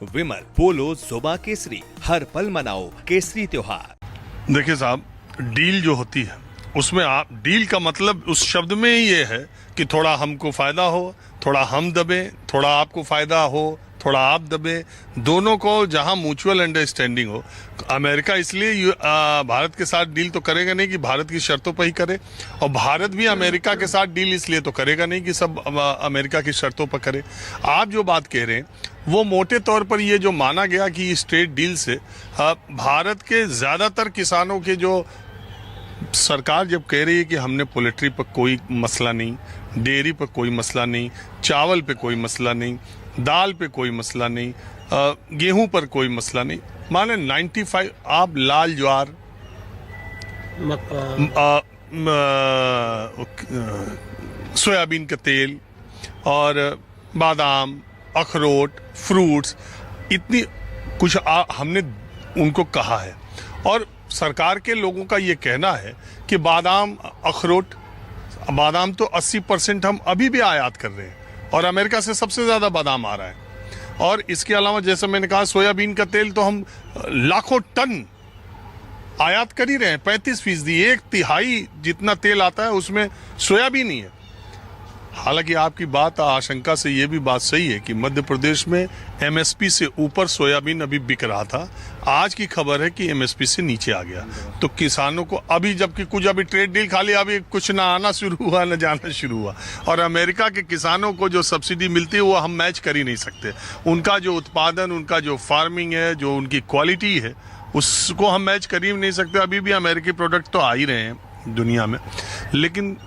विमल, पोलो, जोबा केसरी, हर पल मनाओ केसरी त्योहार। देखिए साहब, डील जो होती है उसमें आप डील का मतलब उस शब्द में ही ये है कि थोड़ा हमको फायदा हो, थोड़ा हम दबे, थोड़ा आपको फायदा हो, थोड़ा आप दबे, दोनों को जहां म्यूचुअल अंडरस्टैंडिंग हो। अमेरिका इसलिए भारत के साथ डील तो करेगा नहीं कि भारत की शर्तों पर ही करे, और भारत भी अमेरिका के साथ डील इसलिए तो करेगा नहीं कि सब अमेरिका की शर्तों पर करे। आप जो बात कह रहे हैं वो मोटे तौर पर ये जो माना गया कि इस ट्रेड डील से भारत के ज़्यादातर किसानों के जो सरकार जब कह रही है कि हमने पोल्ट्री पर कोई मसला नहीं, डेयरी पर कोई मसला नहीं, चावल पे कोई मसला नहीं, दाल पे कोई मसला नहीं, गेहूं पर कोई मसला नहीं, माने 95 आप लाल ज्वार, सोयाबीन का तेल और बादाम, अखरोट, फ्रूट्स, इतनी कुछ हमने उनको कहा है। और सरकार के लोगों का ये कहना है कि बादाम, अखरोट, बादाम तो 80% हम अभी भी आयात कर रहे हैं और अमेरिका से सबसे ज़्यादा बादाम आ रहा है। और इसके अलावा जैसे मैंने कहा, सोयाबीन का तेल तो हम लाखों टन आयात कर ही रहे हैं। 35%, 1/3 जितना तेल आता है उसमें सोयाबीन ही है। हालांकि आपकी बात, आशंका से ये भी बात सही है कि मध्य प्रदेश में एमएसपी से ऊपर सोयाबीन अभी बिक रहा था। आज की खबर है कि एमएसपी से नीचे आ गया, तो किसानों को अभी, जबकि कुछ अभी ट्रेड डील खाली अभी कुछ ना आना शुरू हुआ ना जाना शुरू हुआ, और अमेरिका के किसानों को जो सब्सिडी मिलती है वो हम मैच कर ही नहीं सकते। उनका जो उत्पादन, उनका जो फार्मिंग है, जो उनकी क्वालिटी है, उसको हम मैच कर ही नहीं सकते। अभी भी अमेरिकी प्रोडक्ट तो आ ही रहे हैं दुनिया में, लेकिन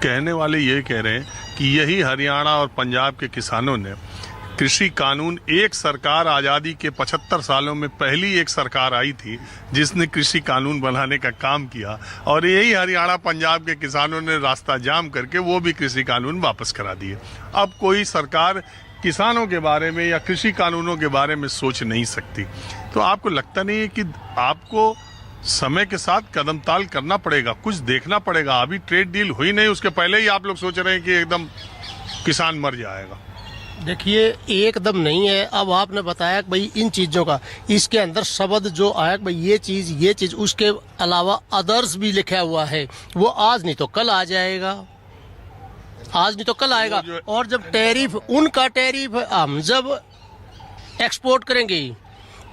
कहने वाले ये कह रहे हैं कि यही हरियाणा और पंजाब के किसानों ने कृषि कानून, एक सरकार आज़ादी के 75 सालों में पहली एक सरकार आई थी जिसने कृषि कानून बनाने का काम किया, और यही हरियाणा पंजाब के किसानों ने रास्ता जाम करके वो भी कृषि कानून वापस करा दिए। अब कोई सरकार किसानों के बारे में या कृषि कानूनों के बारे में सोच नहीं सकती। तो आपको लगता नहीं है कि आपको समय के साथ कदम ताल करना पड़ेगा, कुछ देखना पड़ेगा? अभी ट्रेड डील हुई नहीं, उसके पहले ही आप लोग सोच रहे हैं कि एकदम किसान मर जाएगा। देखिए, एकदम नहीं है। अब आपने बताया कि भाई इन चीज़ों का, इसके अंदर शब्द जो आया कि भाई ये चीज़, उसके अलावा अदर्स भी लिखा हुआ है, वो आज नहीं तो कल आ जाएगा, आज नहीं तो कल आएगा। और जब टैरिफ, उनका टैरिफ हम जब एक्सपोर्ट करेंगे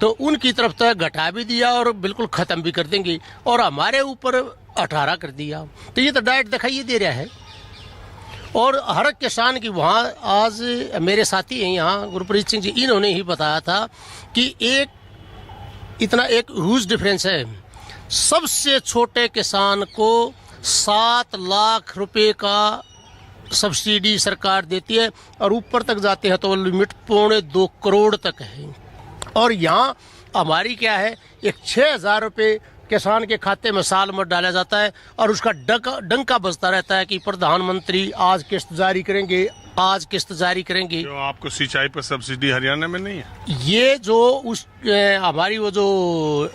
तो उनकी तरफ तक घटा भी दिया और बिल्कुल ख़त्म भी कर देंगे, और हमारे ऊपर 18 कर दिया। तो ये तो डायरेक्ट दिखाई दे रहा है। और हर किसान की, वहाँ आज मेरे साथी हैं यहाँ, गुरप्रीत सिंह जी, इन्होंने ही बताया था कि इतना एक ह्यूज डिफरेंस है। सबसे छोटे किसान को 7 लाख रुपए का सब्सिडी सरकार देती है, और ऊपर तक जाते हैं तो लिमिट 2.25 करोड़ तक है। और यहाँ हमारी क्या है, एक 6,000 रुपये किसान के खाते में साल में डाला जाता है, और उसका डंका बजता रहता है कि प्रधानमंत्री आज किस्त जारी करेंगे, आज किस्त जारी करेंगे। जो आपको सिंचाई पर सब्सिडी हरियाणा में नहीं है, ये जो हमारी वो जो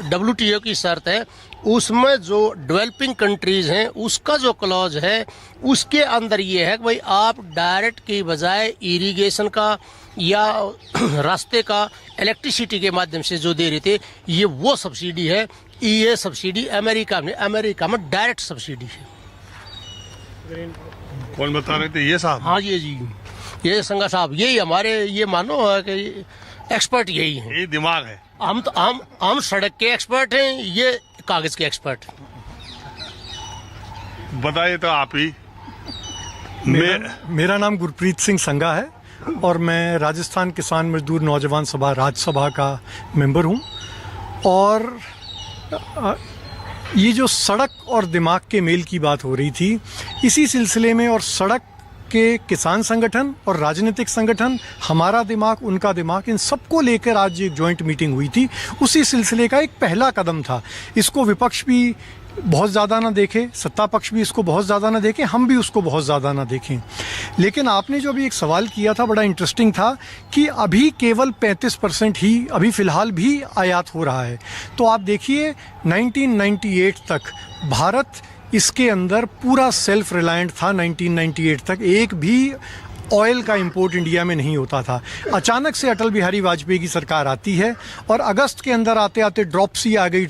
WTO की शर्त है, उसमें जो डेवलपिंग कंट्रीज हैं उसका जो क्लॉज है, उसके अंदर ये है कि भाई आप डायरेक्ट की बजाय इरिगेशन का या रास्ते का इलेक्ट्रिसिटी के माध्यम से जो दे रहे थे, ये वो सब्सिडी है। ये सब्सिडी अमेरिका में डायरेक्ट सब्सिडी है। कौन बता रहे थे? ये साहब? हाँ, ये जी, ये संगा साहब, यही हमारे, ये मानो कि एक्सपर्ट यही है, यही दिमाग है। हम सड़क के एक्सपर्ट हैं, ये कागज के एक्सपर्ट। बताइए तो आप ही। मेरा नाम गुरप्रीत सिंह संगा है और मैं राजस्थान किसान मजदूर नौजवान सभा राज्यसभा का मेंबर हूं। और ये जो सड़क और दिमाग के मेल की बात हो रही थी, इसी सिलसिले में, और सड़क के किसान संगठन और राजनीतिक संगठन, हमारा दिमाग, उनका दिमाग, इन सबको लेकर आज एक जॉइंट मीटिंग हुई थी। उसी सिलसिले का एक पहला कदम था। इसको विपक्ष भी बहुत ज़्यादा ना देखे, सत्ता पक्ष भी इसको बहुत ज़्यादा ना देखे, हम भी उसको बहुत ज़्यादा ना देखें। लेकिन आपने जो अभी एक सवाल किया था, बड़ा इंटरेस्टिंग था कि अभी केवल 35% ही अभी फ़िलहाल भी आयात हो रहा है। तो आप देखिए, 1998 तक भारत इसके अंदर पूरा सेल्फ रिलायंट था। 1998 तक एक भी ऑयल का इंपोर्ट इंडिया में नहीं होता था। अचानक से अटल बिहारी वाजपेयी की सरकार आती है और अगस्त के अंदर आते आते ड्रॉप्सी आ गई।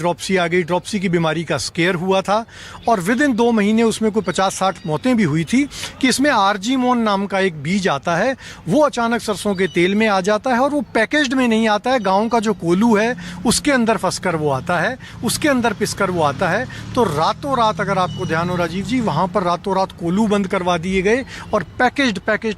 ड्रॉप्सी की बीमारी का स्केयर हुआ था और विद इन 2 महीने उसमें कोई 50-60 मौतें भी हुई थी कि इसमें आर्जीमोन नाम का एक बीज आता है, वो अचानक सरसों के तेल में आ जाता है और वो पैकेज्ड में नहीं आता है, गाँव का जो कोल्हू है उसके अंदर फंसकर वो आता है, उसके अंदर पिसकर वो आता है। तो रातों रात, अगर आपको ध्यान हो राजीव जी, वहाँ पर रातों रात कोल्हू बंद करवा दिए गए और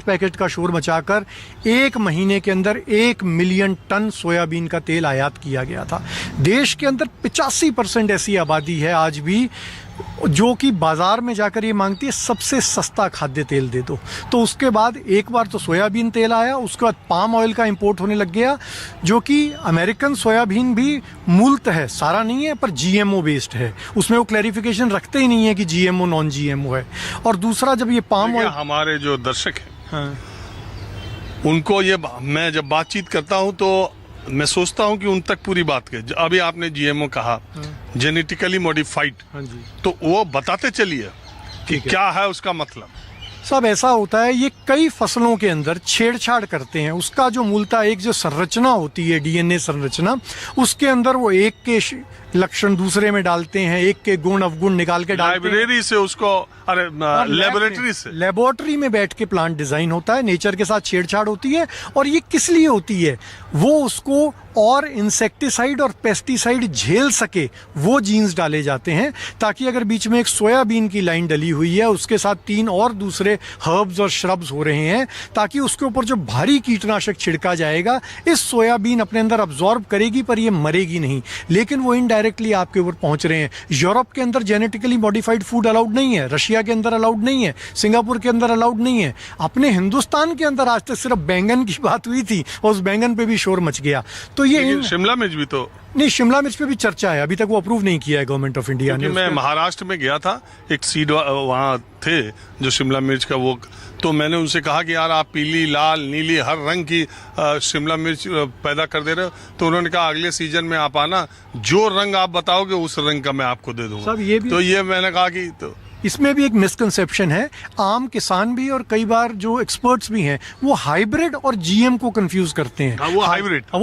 पैकेज्ड का शोर मचाकर 1 महीने के अंदर 1 मिलियन टन सोयाबीन का तेल आयात किया गया था। देश के अंदर 85% ऐसी आबादी है आज भी जो कि बाजार में जाकर ये मांगती है सबसे सस्ता खाद्य तेल दे दो। तो उसके बाद एक बार तो सोयाबीन तेल आया, उसके बाद पाम ऑयल का इंपोर्ट होने लग गया, जो कि अमेरिकन सोयाबीन भी मूलतः है, सारा नहीं है, पर जीएमओ बेस्ड है। उसमें वो क्लैरिफिकेशन रखते ही नहीं है कि जीएमओ नॉन जीएमओ है। और दूसरा, जब ये पाम ऑयल, हमारे जो दर्शक हैं, हाँ, उनको ये, मैं जब बातचीत करता हूं तो मैं सोचता हूं कि उन तक पूरी बात के, अभी आपने जीएमओ कहा, जेनेटिकली मॉडिफाइड, हाँ जी, तो वो बताते चलिए कि ठीक है। क्या है उसका मतलब। सब ऐसा होता है, ये कई फसलों के अंदर छेड़छाड़ करते हैं। उसका जो मूलतः एक जो संरचना होती है, डीएनए संरचना, उसके अंदर वो एक के लक्षण दूसरे में डालते हैं, एक के गुण अवगुण निकाल के डालते हैं। लाइब्रेरी से उसको, अरे लेबोरेटरी में बैठ के प्लांट डिजाइन होता है, नेचर के साथ छेड़छाड़ होती है। और ये किस लिए होती है? वो उसको और इंसेक्टिसाइड और पेस्टिसाइड झेल सके, वो जीन्स डाले जाते हैं, ताकि अगर बीच में एक सोयाबीन की लाइन डली हुई है, उसके साथ 3 और दूसरे हर्ब्स और श्रब्स हो रहे हैं, ताकि उसके ऊपर जो भारी कीटनाशक छिड़का जाएगा, इस सोयाबीन अपने अंदर अब्जॉर्ब करेगी, पर ये मरेगी नहीं, लेकिन वो इनडायरेक्टली आपके ऊपर पहुंच रहे हैं। यूरोप के अंदर जेनेटिकली मॉडिफाइड फूड अलाउड नहीं है, रशिया के अंदर अलाउड नहीं है, सिंगापुर के अंदर अलाउड नहीं है। अपने हिंदुस्तान के अंदर आज तक सिर्फ बैंगन की बात हुई थी और उस बैंगन पे भी शोर मच गया। तो ये शिमला मिर्च भी तो नहीं, शिमला मिर्च पे भी चर्चा है, अभी तक वो अप्रूव नहीं किया है गवर्नमेंट ऑफ इंडिया ने। मैं महाराष्ट्र में गया था, एक सीड वहाँ थे जो शिमला मिर्च का, वो तो मैंने उनसे कहा कि यार आप पीली, लाल, नीली, हर रंग की शिमला मिर्च पैदा कर दे रहे हो। तो उन्होंने कहा अगले सीजन में आप आना, जो रंग आप बताओगे उस रंग का मैं आपको दे दूंगा। तो ये मैंने कहा कि तो इसमें भी एक मिसकंसेप्शन है, आम किसान भी और कई बार जो एक्सपर्ट्स भी हैं वो हाइब्रिड और जीएम को कंफ्यूज करते हैं। वो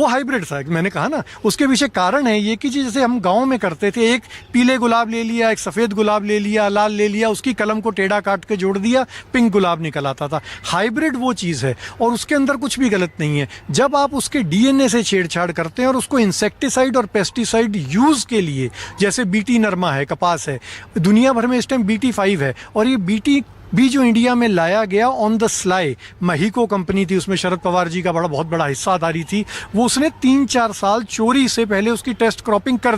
हाइब्रिड था, मैंने कहा ना। उसके पीछे कारण है ये कि जैसे हम गांव में करते थे, एक पीले गुलाब ले लिया, एक सफेद गुलाब ले लिया, लाल ले लिया, उसकी कलम को टेढ़ा काट के जोड़ दिया, पिंक गुलाब निकल आता था। हाइब्रिड वो चीज है और उसके अंदर कुछ भी गलत नहीं है। जब आप उसके डीएनए से छेड़छाड़ करते हैं और उसको इंसेक्टिसाइड और पेस्टिसाइड यूज के लिए, जैसे बीटी नरमा है, कपास है, दुनिया भर में इस टाइम BT 5 है, और ये BT भी जो इंडिया में लाया गया ऑन द स्लाई, महीको कंपनी थी, उसमें शरद पवार जी का बहुत बड़ा हिस्सादारी थी, वो उसने 3-4 साल चोरी से पहले उसकी टेस्ट क्रॉपिंग कर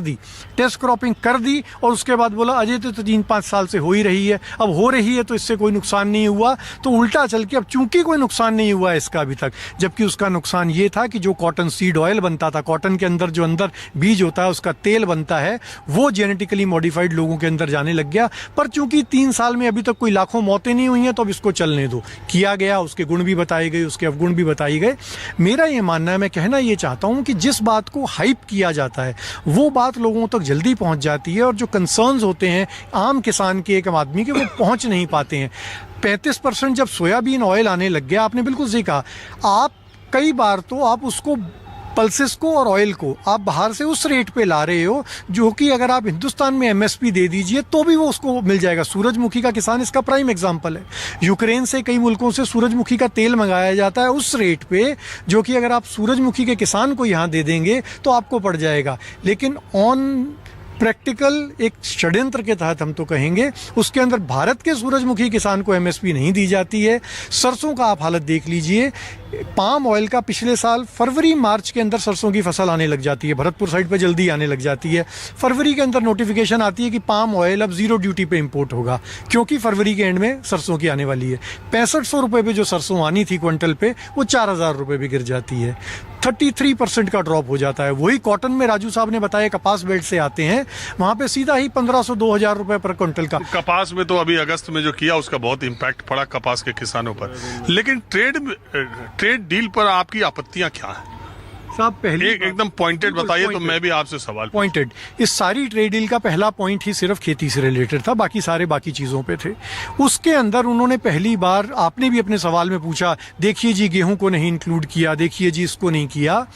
दी और उसके बाद बोला अजय तो 3-5 साल से हो ही रही है, अब हो रही है तो इससे कोई नुकसान नहीं हुआ। तो उल्टा चल के अब चूंकि कोई नुकसान नहीं हुआ इसका अभी तक, जबकि उसका नुकसान ये था कि जो कॉटन सीड ऑयल बनता था, कॉटन के अंदर जो अंदर बीज होता है उसका तेल बनता है, वो जेनेटिकली मॉडिफाइड लोगों के अंदर जाने लग गया। पर चूंकि 3 साल में अभी तक कोई लाखों मौतें नहीं हुई हैं, तो अब इसको चलने दो। किया गया, उसके गुण भी बताए गए, उसके अवगुण भी बताए गए। मेरा ये मानना है, मैं कहना ये चाहता हूं कि जिस बात को हाइप किया जाता है वो बात लोगों तक जल्दी पहुंच जाती है, और जो कंसर्न्स होते हैं आम किसान के, एक आदमी के, वो पहुंच नहीं पाते हैं। 35% जब सोयाबीन ऑयल आने लग गया, आपने बिल्कुल सही कहा, आप कई बार तो आप उसको पल्सेस को और ऑयल को आप बाहर से उस रेट पे ला रहे हो जो कि अगर आप हिंदुस्तान में MSP दे दीजिए तो भी वो उसको मिल जाएगा। सूरजमुखी का किसान इसका प्राइम एग्जांपल है। यूक्रेन से कई मुल्कों से सूरजमुखी का तेल मंगाया जाता है उस रेट पे, जो कि अगर आप सूरजमुखी के किसान को यहाँ दे देंगे तो आपको पड़ जाएगा। लेकिन ऑन प्रैक्टिकल एक षड्यंत्र के तहत हम तो कहेंगे, उसके अंदर भारत के सूरजमुखी किसान को MSP नहीं दी जाती है। सरसों का आप हालत देख लीजिए, पाम ऑयल का पिछले साल फरवरी-मार्च के अंदर सरसों की फसल आने लग जाती है, भरतपुर साइड पे जल्दी आने लग जाती है। फरवरी के अंदर नोटिफिकेशन आती है कि पाम ऑयल अब 0 ड्यूटी पे इंपोर्ट होगा, क्योंकि फरवरी के एंड में सरसों की आने वाली है। 6500 रुपये पे जो सरसों आनी थी क्विंटल पे, वो 4000 रुपये पे गिर जाती है। 33% का ड्रॉप हो जाता है। वही कॉटन में राजू साहब ने बताया कपास बेल्ट से आते हैं, वहां पे सीधा ही 1500-2000 रुपये पर क्विंटल का। कपास में तो अभी अगस्त में जो किया उसका बहुत इम्पैक्ट पड़ा कपास के किसानों पर। लेकिन ट्रेड डील पर आपकी आपत्तियां क्या हैं? साहब पहली एकदम पॉइंटेड बताइए, तो मैं भी आपसे सवाल पॉइंटेड। इस सारी ट्रेड डील का पहला पॉइंट ही सिर्फ खेती से रिलेटेड था, बाकी सारे बाकी चीज़ों पे थे। उसके अंदर उन्होंने पहली बार, आपने भी अपने सवाल में पूछा, देखिए जी गेहूं को नहीं इंक्लूड किया, देखिए जी इसको नहीं किया।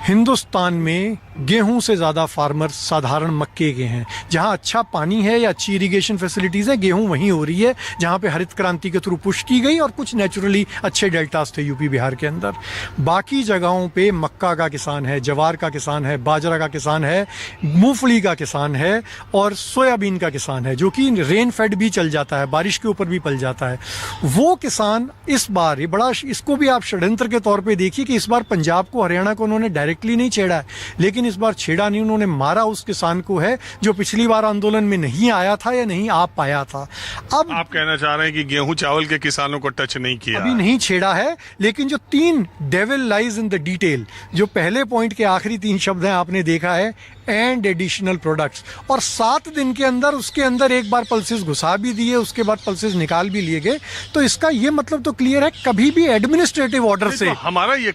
हिंदुस्तान में गेहूं से ज़्यादा फार्मर साधारण मक्के के हैं। जहां अच्छा पानी है या अच्छी इरिगेशन फैसिलिटीज़ है, गेहूं वहीं हो रही है जहां पे हरित क्रांति के थ्रू पुश की गई, और कुछ नेचुरली अच्छे डेल्टास थे यूपी बिहार के अंदर। बाकी जगहों पे मक्का का किसान है, जवार का किसान है, बाजरा का किसान है, मूंगफली का किसान है और सोयाबीन का किसान है, जो कि रेन फेड भी चल जाता है, बारिश के ऊपर भी पल जाता है। वो किसान इस बार, ये बड़ा, इसको भी आप षड्यंत्र के तौर पर देखिए कि इस बार पंजाब को, हरियाणा को उन्होंने डायरेक्टली नहीं छेड़ा है, लेकिन इस बार छेड़ा नहीं, उन्होंने मारा उस किसान को है जो पिछली बार आंदोलन में नहीं आया था या नहीं आ पाया था। अब आप कहना चाह रहे हैं कि गेहूं चावल के किसानों को टच नहीं किया, अभी नहीं छेड़ा है, लेकिन जो 3 devil lies in the detail, जो पहले पॉइंट के आखिरी 3 शब्द हैं, आपने देखा है, एंड एडिशनल प्रोडक्ट्स, और 7 दिन के अंदर उसके अंदर एक बार पल्सेस घुसा भी दिए, उसके बाद पल्सेस निकाल भी लिए गए। तो इसका ये मतलब तो क्लियर है, कभी भी एडमिनिस्ट्रेटिव ऑर्डर से तो हमारा ये